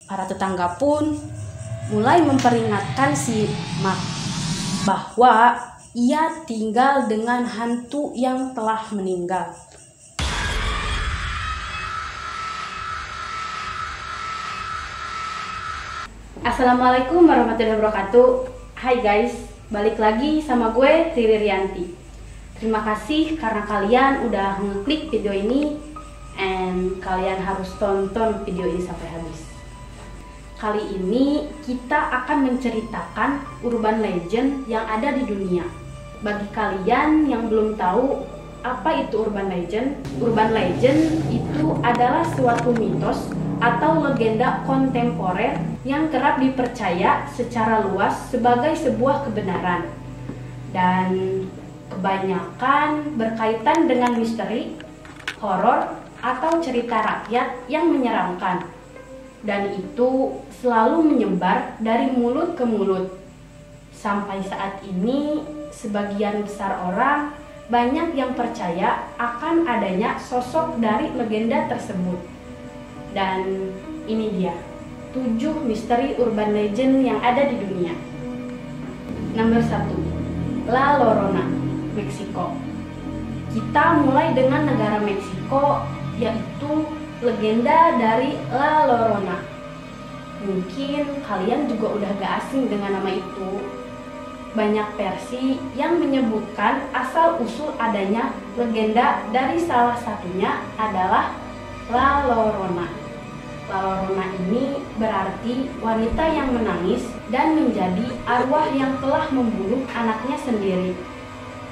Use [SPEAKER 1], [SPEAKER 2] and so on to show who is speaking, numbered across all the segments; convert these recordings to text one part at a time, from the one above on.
[SPEAKER 1] Para tetangga pun mulai memperingatkan si Mark bahwa ia tinggal dengan hantu yang telah meninggal. Assalamualaikum warahmatullahi wabarakatuh. Hai guys, balik lagi sama gue Riri Rianti. Terima kasih karena kalian udah ngeklik video ini, and kalian harus tonton video ini sampai habis. Kali ini kita akan menceritakan urban legend yang ada di dunia. Bagi kalian yang belum tahu apa itu urban legend itu adalah suatu mitos atau legenda kontemporer yang kerap dipercaya secara luas sebagai sebuah kebenaran, dan kebanyakan berkaitan dengan misteri, horor, atau cerita rakyat yang menyeramkan, dan itu selalu menyebar dari mulut ke mulut. Sampai saat ini sebagian besar orang banyak yang percaya akan adanya sosok dari legenda tersebut. Dan ini dia 7 misteri urban legend yang ada di dunia. Nomor 1, La Llorona, Meksiko. Kita mulai dengan negara Meksiko, yaitu legenda dari La Llorona. Mungkin kalian juga udah gak asing dengan nama itu. Banyak versi yang menyebutkan asal-usul adanya legenda dari salah satunya adalah La Llorona. La Llorona ini berarti wanita yang menangis dan menjadi arwah yang telah membunuh anaknya sendiri.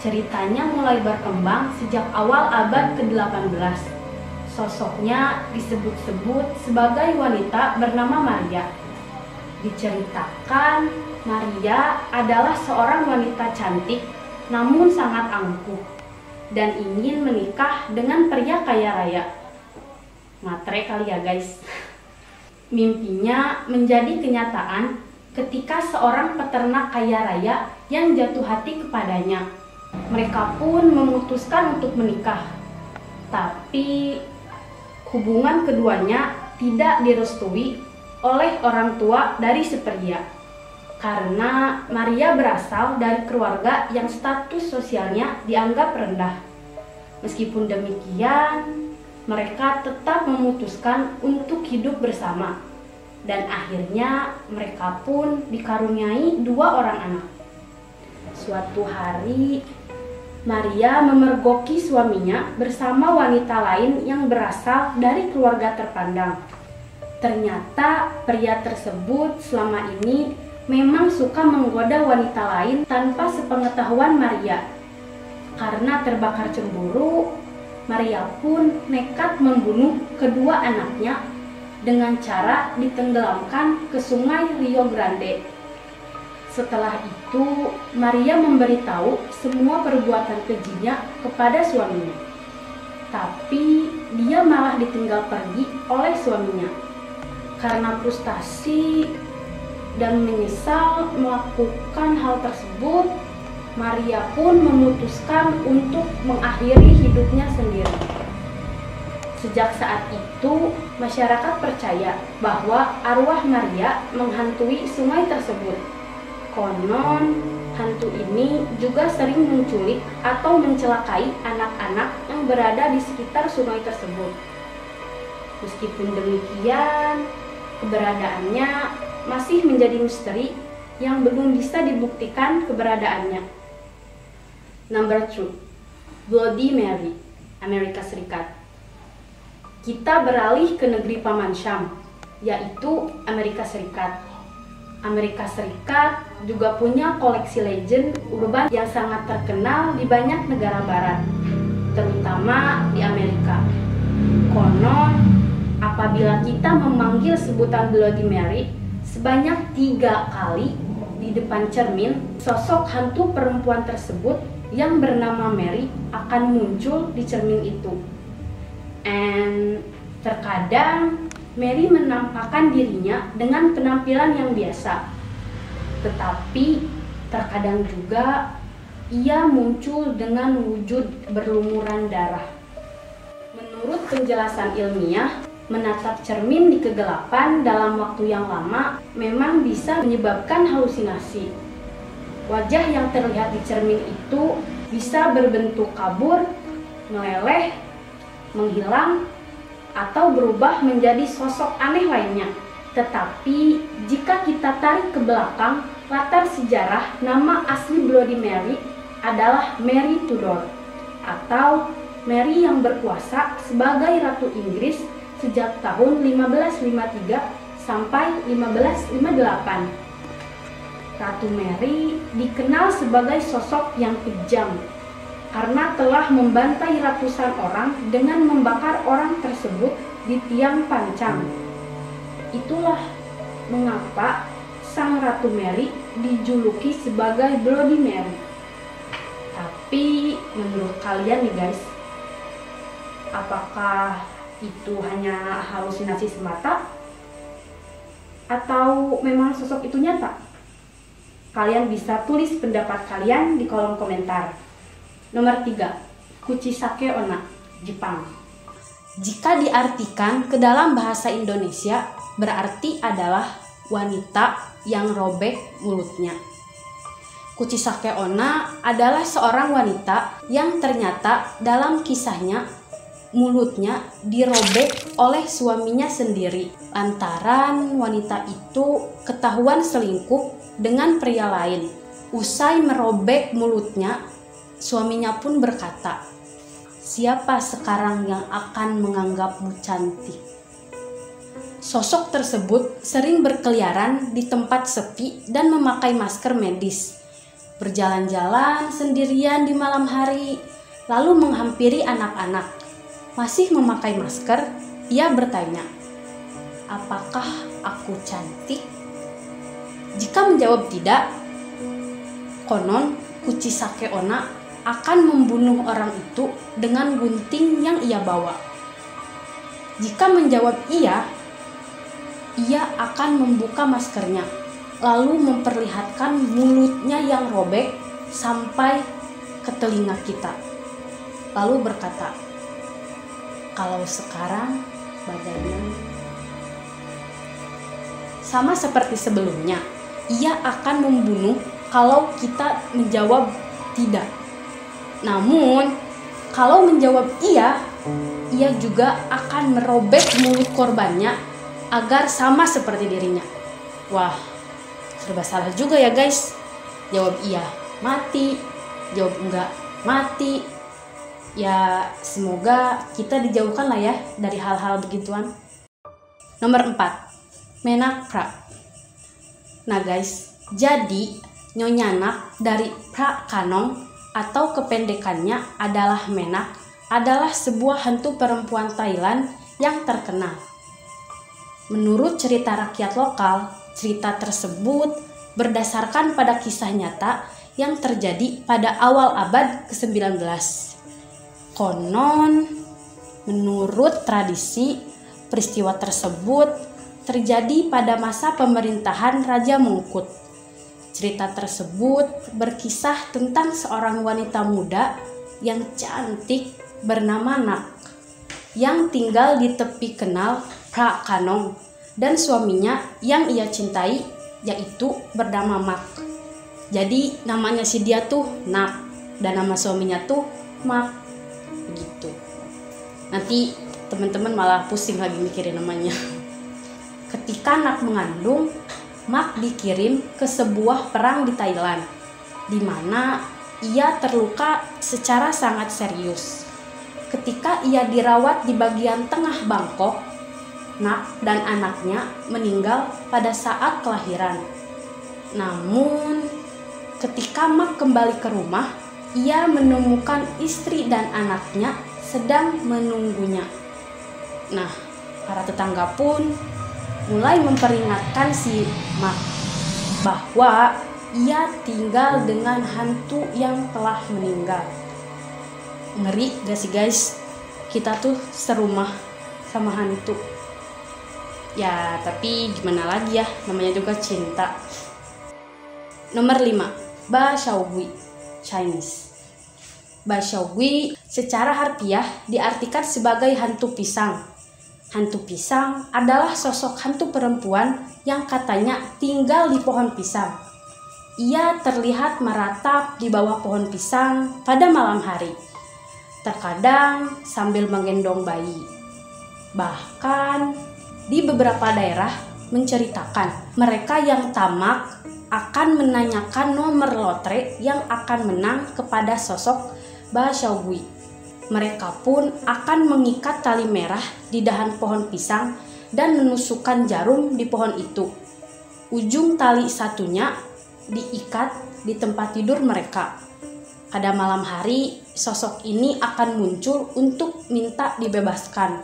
[SPEAKER 1] Ceritanya mulai berkembang sejak awal abad ke-18. Sosoknya disebut-sebut sebagai wanita bernama Maria. Diceritakan Maria adalah seorang wanita cantik namun sangat angkuh dan ingin menikah dengan pria kaya raya. Matre kali ya guys. Mimpinya menjadi kenyataan ketika seorang peternak kaya raya yang jatuh hati kepadanya. Mereka pun memutuskan untuk menikah. Tapi hubungan keduanya tidak direstui oleh orang tua dari si pria. Karena Maria berasal dari keluarga yang status sosialnya dianggap rendah. Meskipun demikian, mereka tetap memutuskan untuk hidup bersama, dan akhirnya mereka pun dikaruniai 2 orang anak. Suatu hari, Maria memergoki suaminya bersama wanita lain yang berasal dari keluarga terpandang. Ternyata pria tersebut selama ini memang suka menggoda wanita lain tanpa sepengetahuan Maria. Karena terbakar cemburu, Maria pun nekat membunuh kedua anaknya dengan cara ditenggelamkan ke sungai Rio Grande. Setelah itu, Maria memberitahu semua perbuatan kejinya kepada suaminya. Tapi dia malah ditinggal pergi oleh suaminya. Karena frustasi dan menyesal melakukan hal tersebut, Maria pun memutuskan untuk mengakhiri hidupnya sendiri. Sejak saat itu, masyarakat percaya bahwa arwah Maria menghantui sungai tersebut. Konon, hantu ini juga sering menculik atau mencelakai anak-anak yang berada di sekitar sungai tersebut. Meskipun demikian, keberadaannya masih menjadi misteri yang belum bisa dibuktikan keberadaannya. Number 2, Bloody Mary, Amerika Serikat. Kita beralih ke negeri Paman Syam, yaitu Amerika Serikat. Amerika Serikat juga punya koleksi legend urban yang sangat terkenal di banyak negara barat, terutama di Amerika. Konon, apabila kita memanggil sebutan Bloody Mary sebanyak 3 kali di depan cermin, sosok hantu perempuan tersebut yang bernama Mary akan muncul di cermin itu. And terkadang Mary menampakkan dirinya dengan penampilan yang biasa. Tetapi terkadang juga ia muncul dengan wujud berlumuran darah. Menurut penjelasan ilmiah, Menatap cermin di kegelapan dalam waktu yang lama memang bisa menyebabkan halusinasi. Wajah yang terlihat di cermin itu bisa berbentuk kabur, meleleh, menghilang, atau berubah menjadi sosok aneh lainnya. Tetapi jika kita tarik ke belakang latar sejarah, nama asli Bloody Mary adalah Mary Tudor atau Mary yang berkuasa sebagai Ratu Inggris sejak tahun 1553 sampai 1558. Ratu Mary dikenal sebagai sosok yang kejam karena telah membantai ratusan orang dengan membakar orang tersebut di tiang pancang. Itulah mengapa sang Ratu Mary dijuluki sebagai Bloody Mary. Tapi menurut kalian nih guys, apakah itu hanya halusinasi semata? Atau memang sosok itu nyata? Kalian bisa tulis pendapat kalian di kolom komentar. Nomor 3. Kuchisake Onna, Jepang. Jika diartikan ke dalam bahasa Indonesia, berarti adalah wanita yang robek mulutnya. Kuchisake Onna adalah seorang wanita yang ternyata dalam kisahnya mulutnya dirobek oleh suaminya sendiri. Lantaran wanita itu ketahuan selingkuh dengan pria lain. Usai merobek mulutnya, suaminya pun berkata, "Siapa sekarang yang akan menganggapmu cantik?" Sosok tersebut sering berkeliaran di tempat sepi dan memakai masker medis. Berjalan-jalan sendirian di malam hari, lalu menghampiri anak-anak. Masih memakai masker, ia bertanya, "Apakah aku cantik?" Jika menjawab tidak, konon Kuchisake Onna akan membunuh orang itu dengan gunting yang ia bawa. Jika menjawab iya, ia akan membuka maskernya, lalu memperlihatkan mulutnya yang robek sampai ke telinga kita. Lalu berkata, "Kalau sekarang badannya..." Sama seperti sebelumnya, ia akan membunuh kalau kita menjawab tidak. Namun, kalau menjawab iya, ia juga akan merobek mulut korbannya agar sama seperti dirinya. Wah, serba salah juga ya guys. Jawab iya, mati. Jawab enggak, mati. Ya, semoga kita dijauhkan lah ya dari hal-hal begituan. Nomor 4. Menak Pra. Nah guys, jadi Nyonya Nak dari Pra Kanong atau kependekannya adalah Menak adalah sebuah hantu perempuan Thailand yang terkenal. Menurut cerita rakyat lokal, cerita tersebut berdasarkan pada kisah nyata yang terjadi pada awal abad ke-19. Konon, menurut tradisi, peristiwa tersebut terjadi pada masa pemerintahan Raja Mongkut. Cerita tersebut berkisah tentang seorang wanita muda yang cantik bernama Nak, yang tinggal di tepi kanal Pra Kanong, dan suaminya yang ia cintai yaitu bernama Mak. Jadi namanya si dia tuh Nak dan nama suaminya tuh Mak. Begitu. Nanti teman-teman malah pusing lagi mikirin namanya. Ketika Nak mengandung, Mak dikirim ke sebuah perang di Thailand, di mana ia terluka secara sangat serius. Ketika ia dirawat di bagian tengah Bangkok, Nak dan anaknya meninggal pada saat kelahiran. Namun, ketika Mak kembali ke rumah, ia menemukan istri dan anaknya sedang menunggunya. Nah, para tetangga pun mulai memperingatkan si Mak bahwa ia tinggal dengan hantu yang telah meninggal. Ngeri gak sih guys? Kita tuh serumah sama hantu. Ya, tapi gimana lagi ya, namanya juga cinta. Nomor 5. Ba Xiaogui, Chinese. Ba Xiaogui secara harfiah diartikan sebagai hantu pisang. Hantu pisang adalah sosok hantu perempuan yang katanya tinggal di pohon pisang. Ia terlihat meratap di bawah pohon pisang pada malam hari, terkadang sambil menggendong bayi. Bahkan di beberapa daerah menceritakan mereka yang tamak akan menanyakan nomor lotre yang akan menang kepada sosok Ba Xiaogui. Mereka pun akan mengikat tali merah di dahan pohon pisang dan menusukkan jarum di pohon itu. Ujung tali satunya diikat di tempat tidur mereka. Pada malam hari, sosok ini akan muncul untuk minta dibebaskan.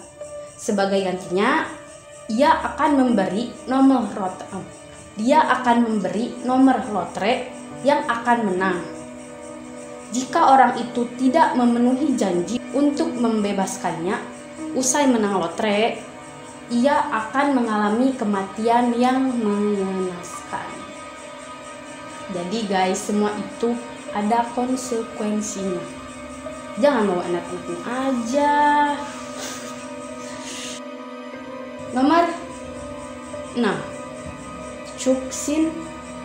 [SPEAKER 1] Sebagai gantinya, dia akan memberi nomor lotre yang akan menang. Jika orang itu tidak memenuhi janji untuk membebaskannya usai menang lotre, ia akan mengalami kematian yang mengenaskan. Jadi guys, semua itu ada konsekuensinya. Jangan bawa anak-anaknya aja. Nomor 6. Chuksin,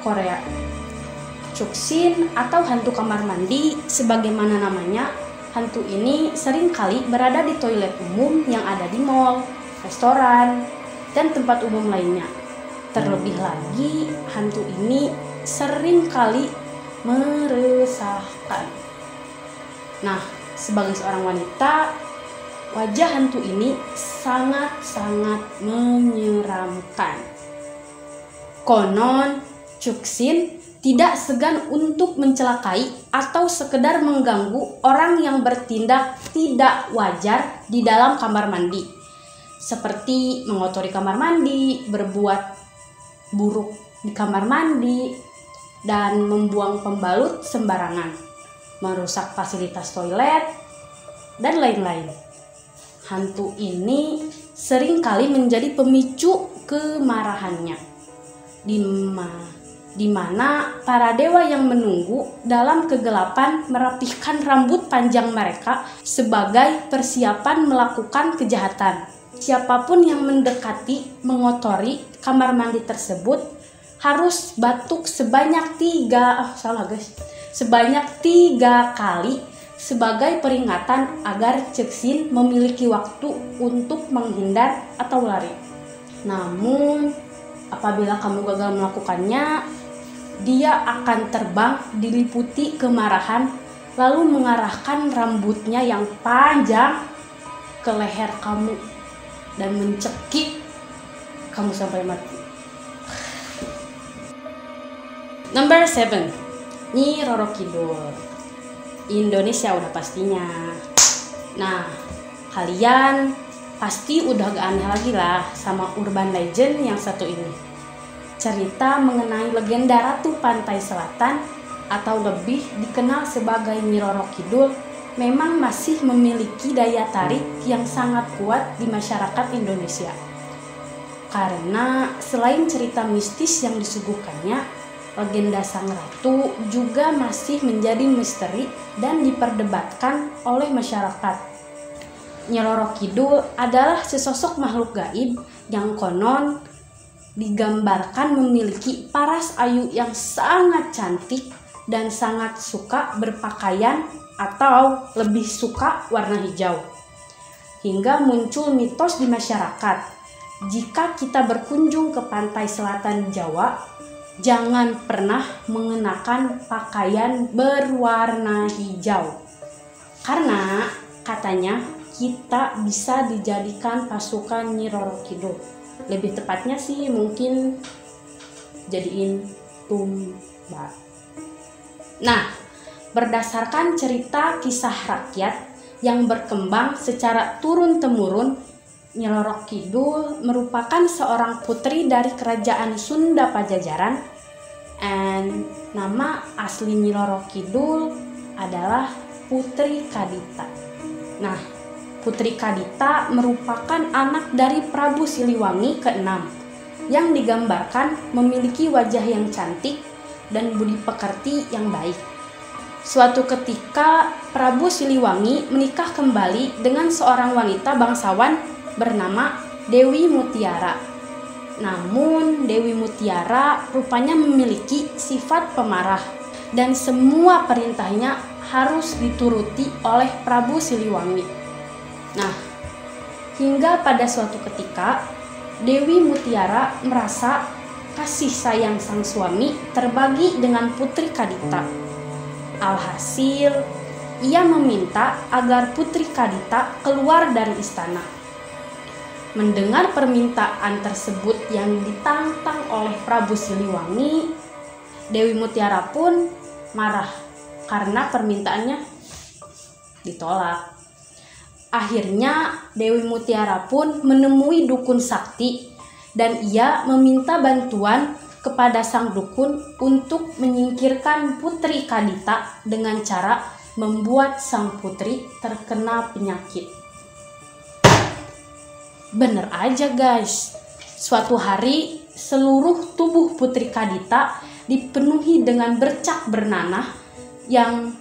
[SPEAKER 1] Korea. Chuksin atau hantu kamar mandi, sebagaimana namanya, hantu ini sering kali berada di toilet umum yang ada di mall, restoran, dan tempat umum lainnya. Terlebih lagi, hantu ini sering kali meresahkan. Nah, sebagai seorang wanita, wajah hantu ini sangat-sangat menyeramkan. Konon, Chuksin tidak segan untuk mencelakai atau sekedar mengganggu orang yang bertindak tidak wajar di dalam kamar mandi, seperti mengotori kamar mandi, berbuat buruk di kamar mandi, dan membuang pembalut sembarangan, merusak fasilitas toilet, dan lain-lain. Hantu ini seringkali menjadi pemicu kemarahannya, di mana para dewa yang menunggu dalam kegelapan merapihkan rambut panjang mereka sebagai persiapan melakukan kejahatan. Siapapun yang mendekati, mengotori kamar mandi tersebut harus batuk sebanyak 3 kali sebagai peringatan agar Chuksin memiliki waktu untuk menghindar atau lari. Namun, apabila kamu gagal melakukannya, dia akan terbang diliputi kemarahan, lalu mengarahkan rambutnya yang panjang ke leher kamu dan mencekik kamu sampai mati. Number 7. Nyi Roro Kidul. Indonesia udah pastinya. Nah, kalian pasti udah gak aneh lagi lah sama urban legend yang satu ini. Cerita mengenai legenda Ratu Pantai Selatan atau lebih dikenal sebagai Nyi Roro Kidul memang masih memiliki daya tarik yang sangat kuat di masyarakat Indonesia. Karena selain cerita mistis yang disuguhkannya, legenda Sang Ratu juga masih menjadi misteri dan diperdebatkan oleh masyarakat. Nyi Roro Kidul adalah sesosok makhluk gaib yang konon digambarkan memiliki paras ayu yang sangat cantik dan sangat suka berpakaian atau lebih suka warna hijau. Hingga muncul mitos di masyarakat, jika kita berkunjung ke pantai selatan Jawa, jangan pernah mengenakan pakaian berwarna hijau. Karena katanya kita bisa dijadikan pasukan Nyi Roro Kidul. Lebih tepatnya sih mungkin jadiin tumba. Nah, berdasarkan cerita kisah rakyat yang berkembang secara turun-temurun, Nyi Roro Kidul merupakan seorang putri dari kerajaan Sunda Pajajaran, and nama asli Nyi Roro Kidul adalah Putri Kadita. Nah, Putri Kadita merupakan anak dari Prabu Siliwangi ke-6 yang digambarkan memiliki wajah yang cantik dan budi pekerti yang baik. Suatu ketika Prabu Siliwangi menikah kembali dengan seorang wanita bangsawan bernama Dewi Mutiara. Namun Dewi Mutiara rupanya memiliki sifat pemarah dan semua perintahnya harus dituruti oleh Prabu Siliwangi. Nah, hingga pada suatu ketika Dewi Mutiara merasa kasih sayang sang suami terbagi dengan Putri Kadita. Alhasil, ia meminta agar Putri Kadita keluar dari istana. Mendengar permintaan tersebut yang ditantang oleh Prabu Siliwangi, Dewi Mutiara pun marah karena permintaannya ditolak. Akhirnya Dewi Mutiara pun menemui dukun sakti dan ia meminta bantuan kepada sang dukun untuk menyingkirkan Putri Kadita dengan cara membuat sang putri terkena penyakit. Bener aja guys, suatu hari seluruh tubuh Putri Kadita dipenuhi dengan bercak bernanah yang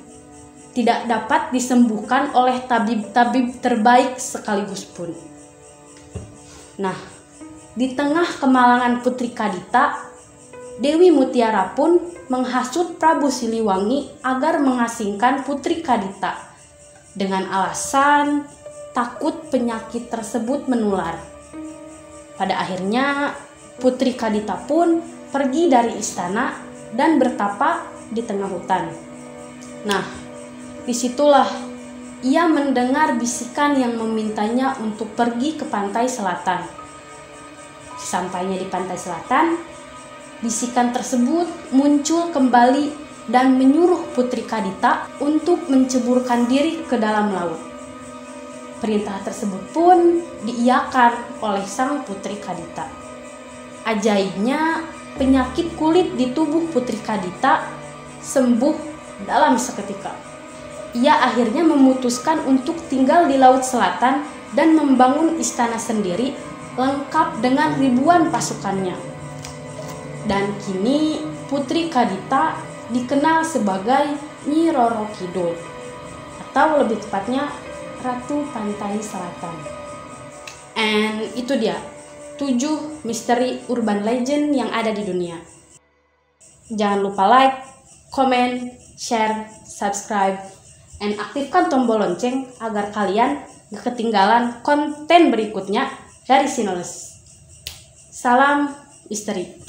[SPEAKER 1] tidak dapat disembuhkan oleh tabib-tabib terbaik sekaligus pun. Nah, di tengah kemalangan Putri Kadita, Dewi Mutiara pun menghasut Prabu Siliwangi agar mengasingkan Putri Kadita dengan alasan takut penyakit tersebut menular. Pada akhirnya Putri Kadita pun pergi dari istana dan bertapa di tengah hutan. Nah, disitulah ia mendengar bisikan yang memintanya untuk pergi ke pantai selatan. Sampainya di pantai selatan, bisikan tersebut muncul kembali dan menyuruh Putri Kadita untuk menceburkan diri ke dalam laut. Perintah tersebut pun diiyakan oleh sang Putri Kadita. Ajaibnya, penyakit kulit di tubuh Putri Kadita sembuh dalam seketika. Ia akhirnya memutuskan untuk tinggal di Laut Selatan dan membangun istana sendiri lengkap dengan ribuan pasukannya. Dan kini Putri Kadita dikenal sebagai Nyi Roro Kidul, atau lebih tepatnya Ratu Pantai Selatan. And itu dia 7 misteri urban legend yang ada di dunia. Jangan lupa like, comment, share, subscribe, and aktifkan tombol lonceng agar kalian gak ketinggalan konten berikutnya dari Sinolus. Salam misteri.